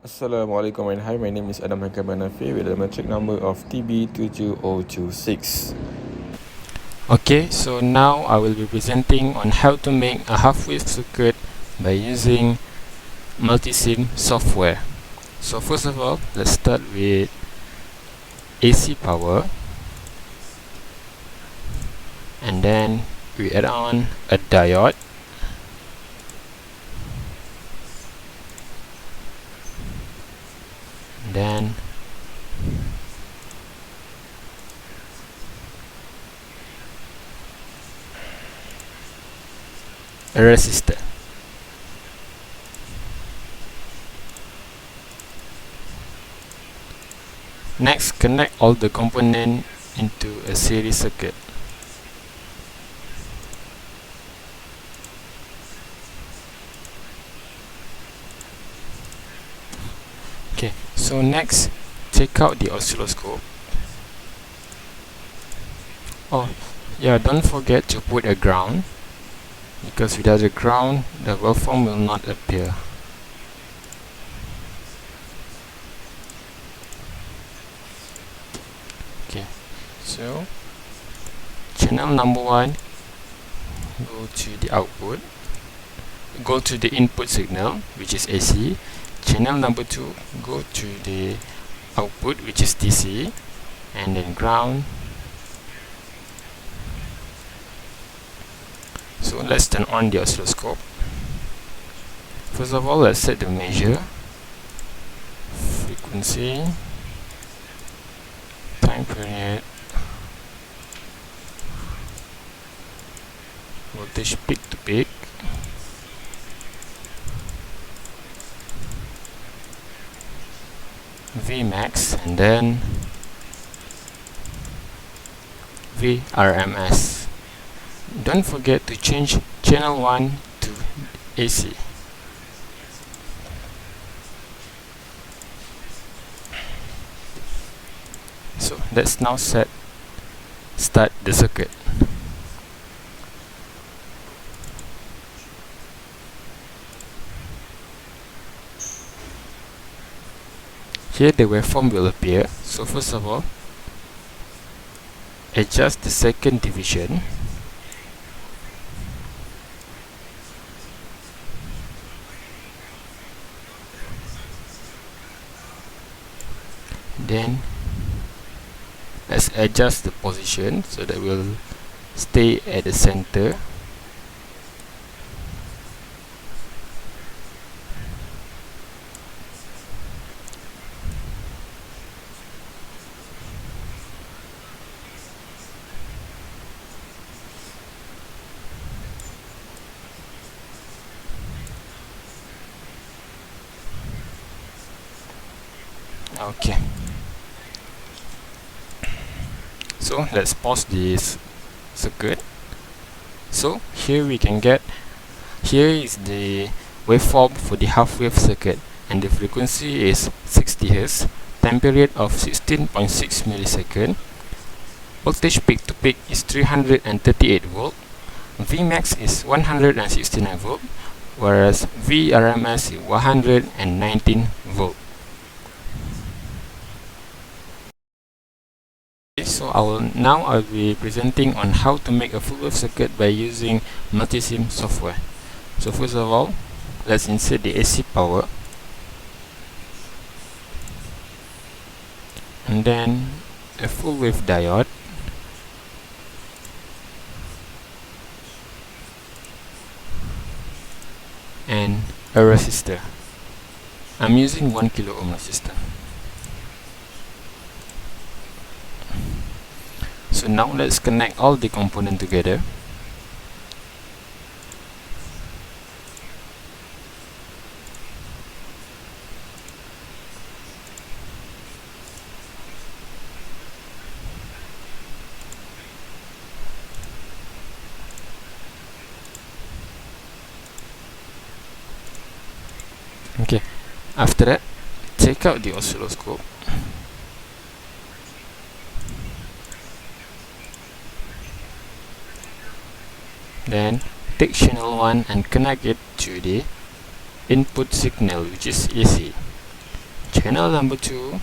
Assalamualaikum and hi, my name is HANAFFI with a metric number of TB22026. Okay, so now I will be presenting on how to make a half-wave circuit by using Multisim software. So first of all, let's start with AC power, and then we add on a diode, then a resistor. Next, connect all the components into a series circuit. Okay, so next, take out the oscilloscope. Oh, yeah, don't forget to put a ground, because without a ground, the waveform will not appear. Okay, so channel number 1, go to the output, go to the input signal, which is AC. Channel number 2, go to the output, which is DC, and then ground. So let's turn on the oscilloscope. First of all, let's set the measure, frequency, time period, voltage peak to peak, Vmax, and then VRMS. Don't forget to change channel 1 to AC. So let's now start the circuit. Here the waveform will appear. So first of all, adjust the second division. Then let's adjust the position so that we'll stay at the center. Okay, so let's pause this circuit. So here we can get, here is the waveform for the half wave circuit, and the frequency is 60 Hz, time period of 16.6 millisecond, voltage peak to peak is 338 volt, Vmax is 169 volt, whereas VRMS is 119 volt. So I'll be presenting on how to make a full wave circuit by using Multisim software. So first of all, let's insert the AC power, and then a full wave diode, and a resistor. I'm using 1 kilo ohm resistor. So now let's connect all the components together. Okay, after that, take out the oscilloscope. Then take channel 1 and connect it to the input signal, which is AC. channel number 2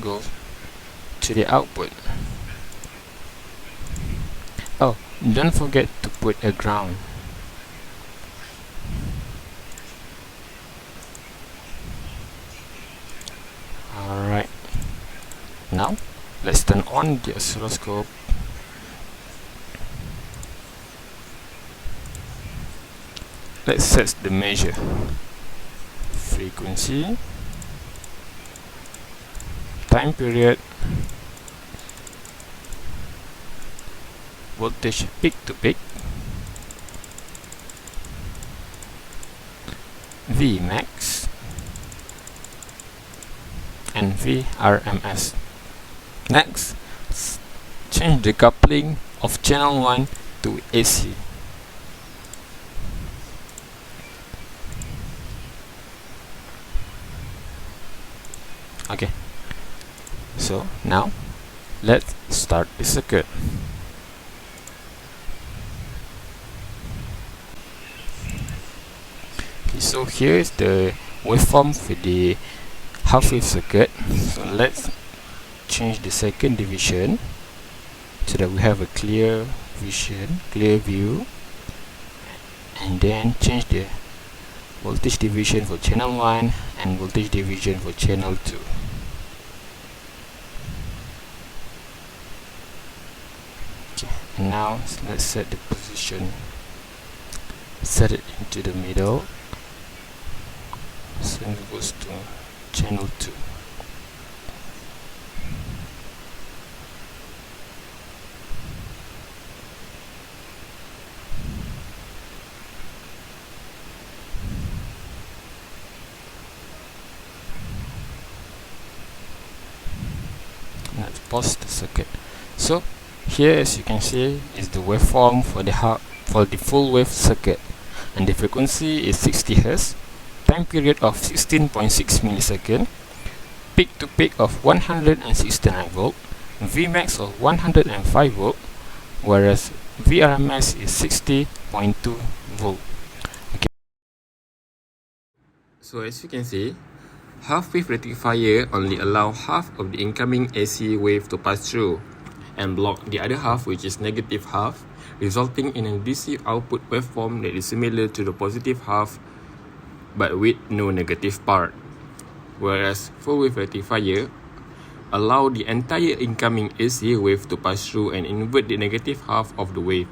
goes to the output. Oh, don't forget to put a ground. Alright, now let's turn on the oscilloscope. Let's set the measure, frequency, time period, voltage peak to peak, Vmax, and VRMS. Next, change the coupling of channel 1 to AC. Okay, so now let's start the circuit. Okay, so here is the waveform for the half-wave circuit. So let's change the second division so that we have a clear view, and then change the voltage division for channel 1 and voltage division for channel 2. Okay, and now let's set the position, set it into the middle, so it goes to channel 2. Let's pause the circuit. So here, as you can see, is the waveform for the full wave circuit, and the frequency is 60 Hz, time period of 16.6 millisecond, peak to peak of 169 volt, Vmax of 105 volt, whereas VRMS is 60.2 volt. Okay. So as you can see, half-wave rectifier only allow half of the incoming AC wave to pass through and block the other half, which is negative half, resulting in a DC output waveform that is similar to the positive half but with no negative part. Whereas full-wave rectifier allow the entire incoming AC wave to pass through and invert the negative half of the wave.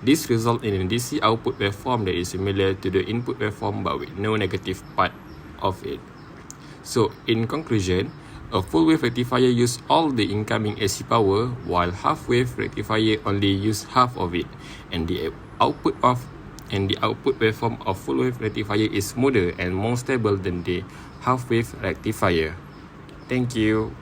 This results in a DC output waveform that is similar to the input waveform but with no negative part of it. So, in conclusion, a full-wave rectifier uses all the incoming AC power, while half-wave rectifier only use half of it, and the output waveform of full-wave rectifier is smoother and more stable than the half-wave rectifier. Thank you.